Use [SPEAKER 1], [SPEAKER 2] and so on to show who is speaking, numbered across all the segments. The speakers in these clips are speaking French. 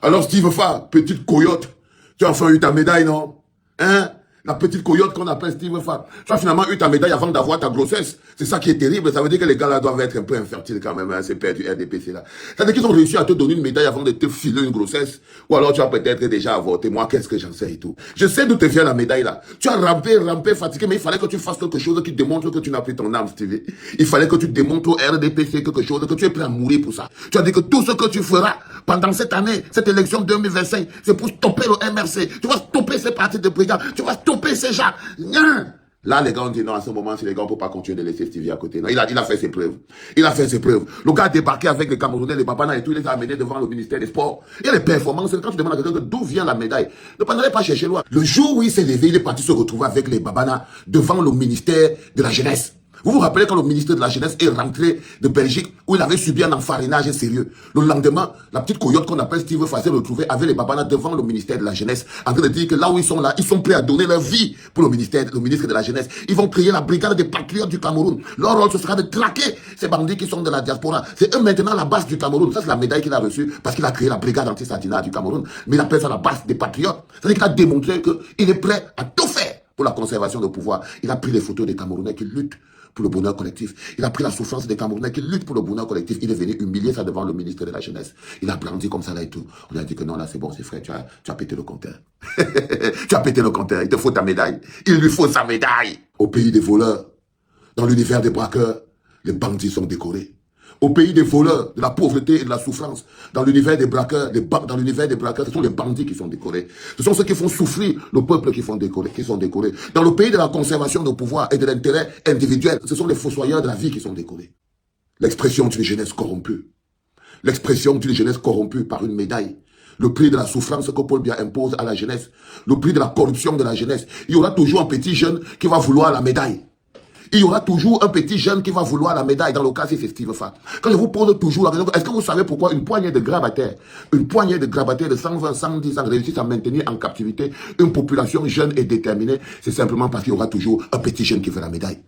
[SPEAKER 1] Alors Steve Fa, petite coyote, tu as enfin eu ta médaille, non? Hein? La petite coyote qu'on appelle Steve Fa. Tu as finalement eu ta médaille avant d'avoir ta grossesse. C'est ça qui est terrible. Ça veut dire que les gars là doivent être un peu infertiles quand même, hein, ces pères du RDPC là. Ça veut dire qu'ils ont réussi à te donner une médaille avant de te filer une grossesse. Ou alors tu as peut-être déjà avorté. Moi, qu'est-ce que j'en sais et tout. Je sais d'où te vient la médaille là. Tu as rampé, fatigué, mais il fallait que tu fasses quelque chose qui démontre que tu n'as plus ton âme, Steve. Il fallait que tu démontres au RDPC quelque chose, que tu es prêt à mourir pour ça. Tu as dit que tout ce que tu feras pendant cette année, cette élection 2025, c'est pour stopper le MRC. Tu vas stopper ces partis de brigands. Tu vas stopper ces gens. Là, les gars ont dit non, à ce moment, si les gars ne peuvent pas continuer de laisser Stevie à côté. Non, il a fait ses preuves. Il a fait ses preuves. Le gars a débarqué avec les Camerounais, les Babana et tout, il les a amenés devant le ministère des Sports. Il y a les performances. Quand tu demandes à quelqu'un d'où vient la médaille, ne parlez pas chercher loin. Le jour où il s'est levé, il est parti se retrouver avec les Babana devant le ministère de la Jeunesse. Vous vous rappelez quand le ministre de la Jeunesse est rentré de Belgique où il avait subi un enfarinage sérieux. Le lendemain, la petite coyote qu'on appelle Steve Fa s'est retrouvée avec les Babana devant le ministère de la Jeunesse en train de dire que là où ils sont là, ils sont prêts à donner leur vie pour le ministre de la Jeunesse. Ils vont créer la brigade des patriotes du Cameroun. Leur rôle, ce sera de traquer ces bandits qui sont de la diaspora. C'est eux maintenant la base du Cameroun. Ça, c'est la médaille qu'il a reçue parce qu'il a créé la brigade anti-Sadina du Cameroun. Mais il appelle ça la base des patriotes. C'est-à-dire qu'il a démontré qu'il est prêt à tout faire pour la conservation du pouvoir. Il a pris les photos des Camerounais qui luttent pour le bonheur collectif. Il a pris la souffrance des Camerounais qui luttent pour le bonheur collectif. Il est venu humilier ça devant le ministre de la Jeunesse. Il a brandi comme ça là et tout. On lui a dit que non, là c'est bon, c'est frère, tu as pété le compteur. Tu as pété le compteur, il te faut ta médaille. Il lui faut sa médaille. Au pays des voleurs, dans l'univers des braqueurs, les bandits sont décorés. Au pays des voleurs, de la pauvreté et de la souffrance, dans l'univers des braqueurs, ce sont les bandits qui sont décorés. Ce sont ceux qui font souffrir le peuple qui sont décorés. Dans le pays de la conservation du pouvoir et de l'intérêt individuel, ce sont les fossoyeurs de la vie qui sont décorés. L'expression d'une jeunesse corrompue. L'expression d'une jeunesse corrompue par une médaille. Le prix de la souffrance que Paul Biya impose à la jeunesse. Le prix de la corruption de la jeunesse. Il y aura toujours un petit jeune qui va vouloir la médaille. Il y aura toujours un petit jeune qui va vouloir la médaille, dans le cas si c'est Steve Fa. Quand je vous pose toujours la question, est-ce que vous savez pourquoi une poignée de grabataires de 120, 110 ans réussissent à maintenir en captivité une population jeune et déterminée? C'est simplement parce qu'il y aura toujours un petit jeune qui veut la médaille.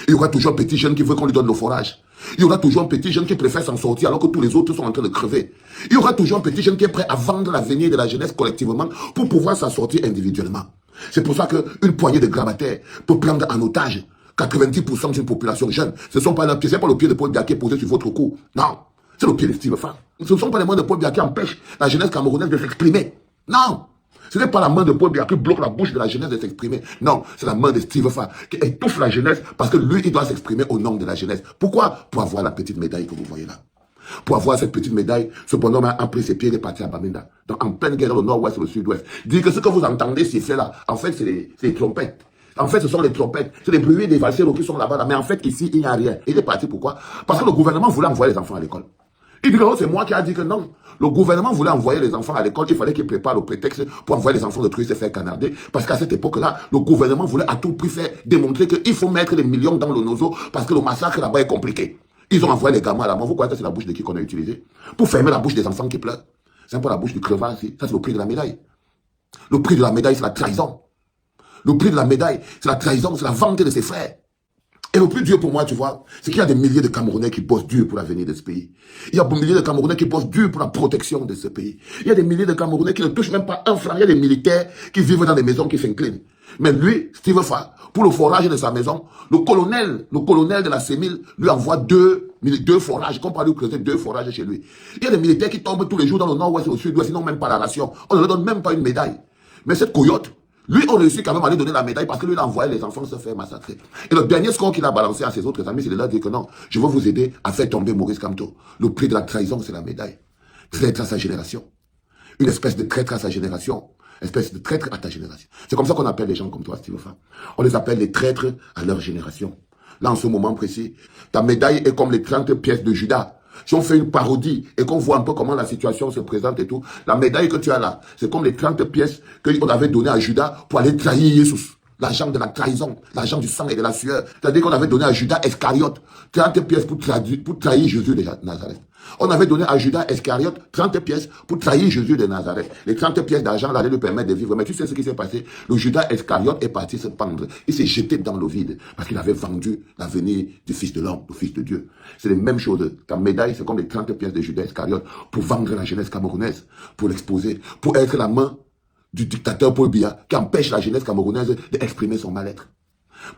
[SPEAKER 1] Il y aura toujours un petit jeune qui veut qu'on lui donne le forage. Il y aura toujours un petit jeune qui préfère s'en sortir alors que tous les autres sont en train de crever. Il y aura toujours un petit jeune qui est prêt à vendre l'avenir de la jeunesse collectivement pour pouvoir s'en sortir individuellement. C'est pour ça qu'une poignée de grabataires peut prendre en otage 90% d'une population jeune. Ce ne sont pas le pied de Paul Biya qui est posé sur votre cou. Non, c'est le pied de Steve Fa. Ce ne sont pas les mains de Paul Biya qui empêchent la jeunesse camerounaise de s'exprimer. Non, ce n'est pas la main de Paul Biya qui bloque la bouche de la jeunesse de s'exprimer. Non, c'est la main de Steve Fa qui étouffe la jeunesse parce que lui, il doit s'exprimer au nom de la jeunesse. Pourquoi? Pour avoir la petite médaille que vous voyez là. Pour avoir cette petite médaille, ce bonhomme a pris ses pieds et est parti à Bamenda. Donc en pleine guerre dans le nord-ouest et le sud-ouest. Dire que ce que vous entendez siffler là, en fait, c'est les trompettes. En fait, ce sont les trompettes, c'est les bruits des valseros qui sont là-bas. Mais en fait, ici, il n'y a rien. Il est parti pourquoi? Parce que le gouvernement voulait envoyer les enfants à l'école. Il dit que c'est moi qui a dit que non. Le gouvernement voulait envoyer les enfants à l'école. Il fallait qu'il prépare le prétexte pour envoyer les enfants de trucs se faire canarder. Parce qu'à cette époque-là, le gouvernement voulait à tout prix faire démontrer qu'il faut mettre des millions dans le nozo parce que le massacre là-bas est compliqué. Ils ont envoyé les gamins à la mort. Vous croyez que c'est la bouche de qui qu'on a utilisé? Pour fermer la bouche des enfants qui pleurent. C'est un peu la bouche du crevard ici. Ça, c'est le prix de la médaille. Le prix de la médaille, c'est la trahison. Le prix de la médaille, c'est la trahison, c'est la vente de ses frères. Et le plus dur pour moi, tu vois, c'est qu'il y a des milliers de Camerounais qui bossent dur pour l'avenir de ce pays. Il y a des milliers de Camerounais qui bossent dur pour la protection de ce pays. Il y a des milliers de Camerounais qui ne touchent même pas un franc. Il y a des militaires qui vivent dans des maisons qui s'inclinent. Mais lui, Steve Fa, pour le forage de sa maison, le colonel de la CEMIL lui envoie deux forages, qu'on peut lui creuser 2 forages chez lui. Il y a des militaires qui tombent tous les jours dans le nord-ouest et au sud-ouest, ils n'ont même pas la ration. On ne leur donne même pas une médaille. Mais cette coyote, lui, on réussit quand même à lui donner la médaille parce que lui, il a envoyé les enfants se faire massacrer. Et le dernier score qu'il a balancé à ses autres amis, c'est de leur dire que non, je veux vous aider à faire tomber Maurice Kamto. Le prix de la trahison, c'est la médaille. Traître à sa génération. Une espèce de traître à sa génération. Espèce de traître à ta génération. C'est comme ça qu'on appelle les gens comme toi, Steve Fa. On les appelle les traîtres à leur génération. Là, en ce moment précis, ta médaille est comme les 30 pièces de Judas. Si on fait une parodie et qu'on voit un peu comment la situation se présente et tout, la médaille que tu as là, c'est comme les 30 pièces qu'on avait données à Judas pour aller trahir Jésus. L'argent de la trahison, l'argent du sang et de la sueur. C'est-à-dire qu'on avait donné à Judas Iscariote 30 pièces pour trahir Jésus de Nazareth. On avait donné à Judas Iscariote 30 pièces pour trahir Jésus de Nazareth. Les 30 pièces d'argent allaient lui permettre de vivre. Mais tu sais ce qui s'est passé? Le Judas Iscariote est parti se pendre. Il s'est jeté dans le vide parce qu'il avait vendu l'avenir du Fils de l'homme, du Fils de Dieu. C'est les mêmes choses. Ta médaille, c'est comme les 30 pièces de Judas Iscariote pour vendre la jeunesse camerounaise, pour l'exposer, pour être la main du dictateur Paul Biya qui empêche la jeunesse camerounaise d'exprimer son mal-être.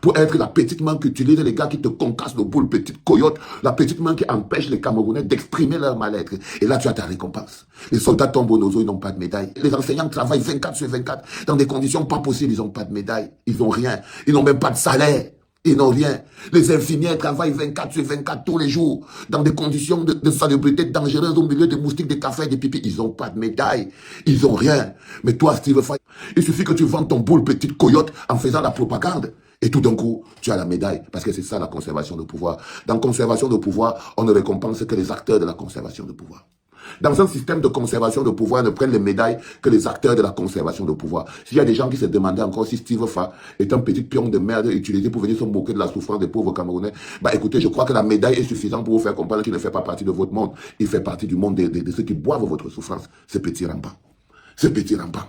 [SPEAKER 1] Pour être la petite main qu'utilisent les gars qui te concassent le boule, petite coyote, la petite main qui empêche les Camerounais d'exprimer leur mal-être. Et là, tu as ta récompense. Les soldats tombent au nozo, ils n'ont pas de médaille. Les enseignants travaillent 24 sur 24 dans des conditions pas possibles, ils n'ont pas de médaille. Ils n'ont rien. Ils n'ont même pas de salaire. Ils n'ont rien. Les infirmières travaillent 24 sur 24 tous les jours dans des conditions de salubrité dangereuses au milieu des moustiques, des cafés, des pipis. Ils n'ont pas de médaille. Ils n'ont rien. Mais toi, Steve Faye, il suffit que tu vends ton boule petite coyote en faisant la propagande. Et tout d'un coup, tu as la médaille. Parce que c'est ça la conservation de pouvoir. Dans conservation de pouvoir, on ne récompense que les acteurs de la conservation de pouvoir. Dans un système de conservation de pouvoir, ne prennent les médailles que les acteurs de la conservation de pouvoir. S'il y a des gens qui se demandaient encore si Steve Fa est un petit pion de merde utilisé pour venir se moquer de la souffrance des pauvres Camerounais, bah écoutez, je crois que la médaille est suffisante pour vous faire comprendre qu'il ne fait pas partie de votre monde. Il fait partie du monde de ceux qui boivent votre souffrance. Ce petit rampant. Ce petit rampant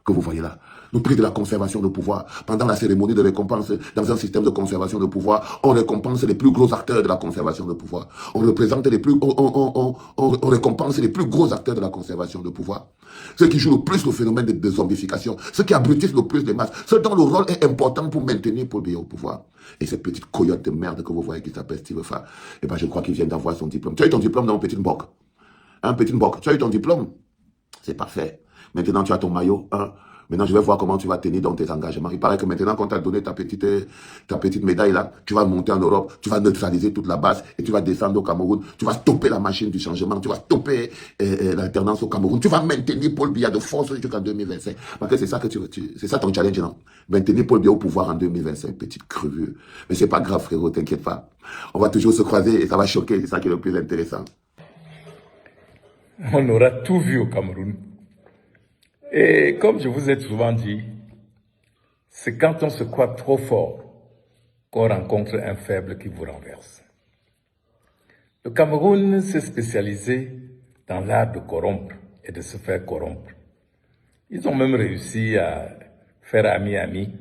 [SPEAKER 1] que vous voyez là. Le prix de la conservation de pouvoir. Pendant la cérémonie de récompense, dans un système de conservation de pouvoir, on récompense les plus gros acteurs de la conservation de pouvoir. On représente les plus, on récompense les plus gros acteurs de la conservation de pouvoir. Ceux qui jouent le plus le phénomène de zombification. Ceux qui abrutissent le plus les masses. Ceux dont le rôle est important pour maintenir Paul Biya au pouvoir. Et cette petite coyote de merde que vous voyez qui s'appelle Steve Fa, eh ben je crois qu'il vient d'avoir son diplôme. Tu as eu ton diplôme dans mon petit boc. Un petit boc. Tu as eu ton diplôme. C'est parfait. Maintenant, tu as ton maillot. Hein. Maintenant, je vais voir comment tu vas tenir dans tes engagements. Il paraît que maintenant, quand tu as donné ta petite médaille là, tu vas monter en Europe, tu vas neutraliser toute la base et tu vas descendre au Cameroun. Tu vas stopper la machine du changement, tu vas stopper l'alternance au Cameroun. Tu vas maintenir Paul Biya de force jusqu'en 2025. Parce que c'est ça que c'est ça ton challenge, non? Maintenir Paul Biya au pouvoir en 2025, petite crevure. Mais c'est pas grave, frérot, t'inquiète pas. On va toujours se croiser et ça va choquer, c'est ça qui est le plus intéressant.
[SPEAKER 2] On aura tout vu au Cameroun. Et comme je vous ai souvent dit, c'est quand on se croit trop fort qu'on rencontre un faible qui vous renverse. Le Cameroun s'est spécialisé dans l'art de corrompre et de se faire corrompre. Ils ont même réussi à faire ami-ami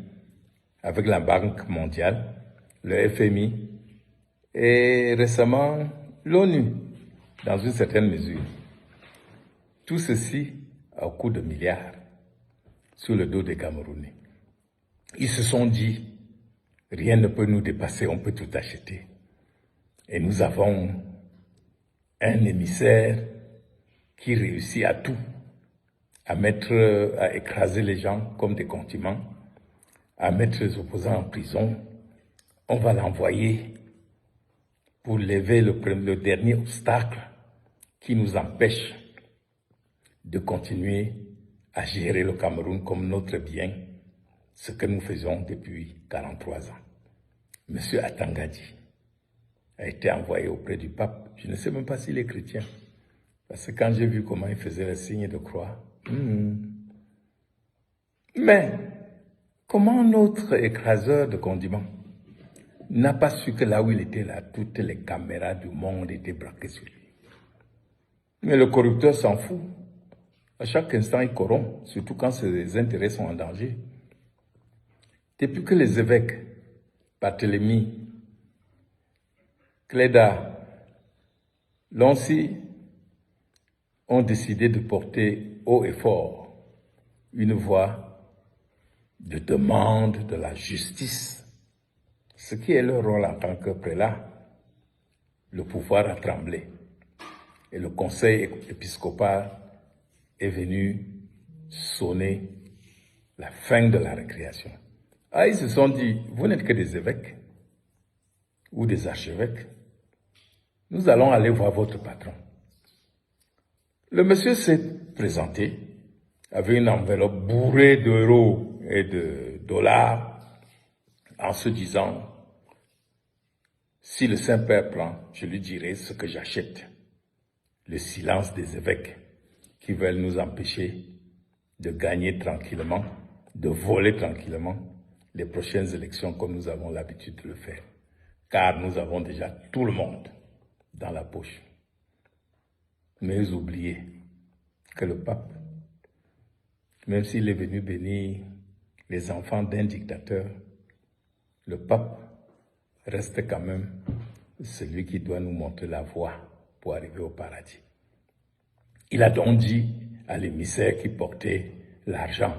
[SPEAKER 2] avec la Banque mondiale, le FMI et récemment l'ONU, dans une certaine mesure. Tout ceci au coût de milliards sur le dos des Camerounais. Ils se sont dit, rien ne peut nous dépasser, on peut tout acheter. Et nous avons un émissaire qui réussit à tout, à écraser les gens comme des condiments, à mettre les opposants en prison. On va l'envoyer pour lever le dernier obstacle qui nous empêche de continuer à gérer le Cameroun comme notre bien, ce que nous faisons depuis 43 ans. Monsieur Atangadi a été envoyé auprès du pape. Je ne sais même pas s'il est chrétien. Parce que quand j'ai vu comment il faisait le signe de croix, mais comment notre écraseur de condiments n'a pas su que là où il était là, toutes les caméras du monde étaient braquées sur lui. Mais le corrupteur s'en fout. À chaque instant, il corrompt, surtout quand ses intérêts sont en danger. Depuis que les évêques, Barthélemy, Cléda, Loncy, ont décidé de porter haut et fort une voix de demande de la justice, ce qui est leur rôle en tant que prélat, le pouvoir a tremblé. Et le conseil épiscopal est venu sonner la fin de la récréation. Ah, ils se sont dit, vous n'êtes que des évêques ou des archevêques. Nous allons aller voir votre patron. Le monsieur s'est présenté avec une enveloppe bourrée d'euros et de dollars en se disant, si le Saint-Père prend, je lui dirai ce que j'achète. Le silence des évêques qui veulent nous empêcher de gagner tranquillement, de voler tranquillement les prochaines élections comme nous avons l'habitude de le faire. Car nous avons déjà tout le monde dans la poche. Mais oubliez que le pape, même s'il est venu bénir les enfants d'un dictateur, le pape reste quand même celui qui doit nous montrer la voie pour arriver au paradis. Il a donc dit à l'émissaire qui portait l'argent,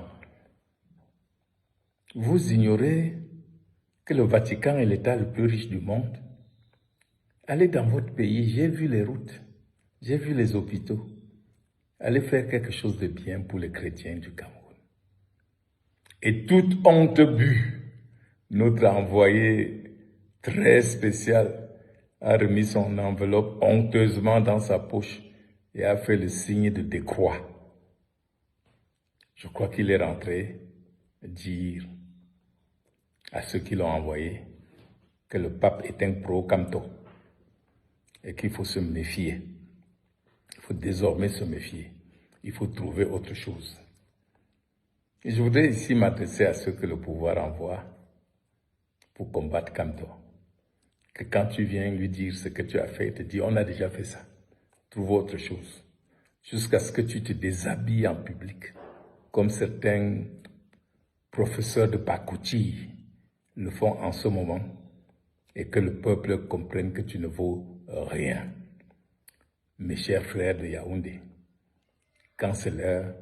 [SPEAKER 2] vous ignorez que le Vatican est l'État le plus riche du monde. Allez dans votre pays, j'ai vu les routes, j'ai vu les hôpitaux. Allez faire quelque chose de bien pour les chrétiens du Cameroun. Et toute honte bue, notre envoyé très spécial a remis son enveloppe honteusement dans sa poche et a fait le signe de décroix. Je crois qu'il est rentré dire à ceux qui l'ont envoyé que le pape est un pro-Camto et qu'il faut se méfier. Il faut désormais se méfier. Il faut trouver autre chose. Et je voudrais ici m'adresser à ceux que le pouvoir envoie pour combattre Camto. Que quand tu viens lui dire ce que tu as fait, il te dit, on a déjà fait ça. Trouve autre chose. Jusqu'à ce que tu te déshabilles en public, comme certains professeurs de Pakouti le font en ce moment, et que le peuple comprenne que tu ne vaux rien. Mes chers frères de Yaoundé, quand c'est l'heure,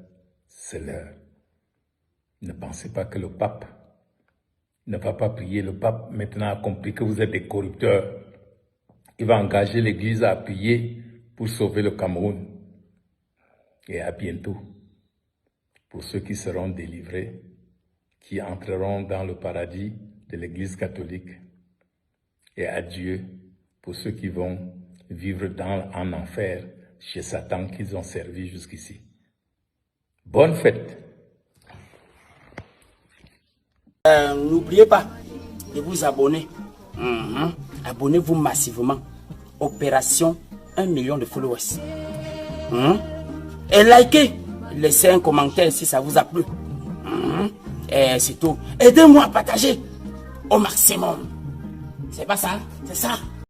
[SPEAKER 2] c'est l'heure. Ne pensez pas que le pape ne va pas prier. Le pape maintenant a compris que vous êtes des corrupteurs. Il va engager l'Église à prier pour sauver le Cameroun. Et à bientôt pour ceux qui seront délivrés, qui entreront dans le paradis de l'Église catholique. Et adieu pour ceux qui vont vivre en enfer chez Satan qu'ils ont servi jusqu'ici. Bonne fête!
[SPEAKER 3] N'oubliez pas de vous abonner. Abonnez-vous massivement. Opération 1 million de followers. Et likez. Laissez un commentaire si ça vous a plu. Et c'est tout. Aidez-moi à partager au maximum. C'est pas ça? C'est ça.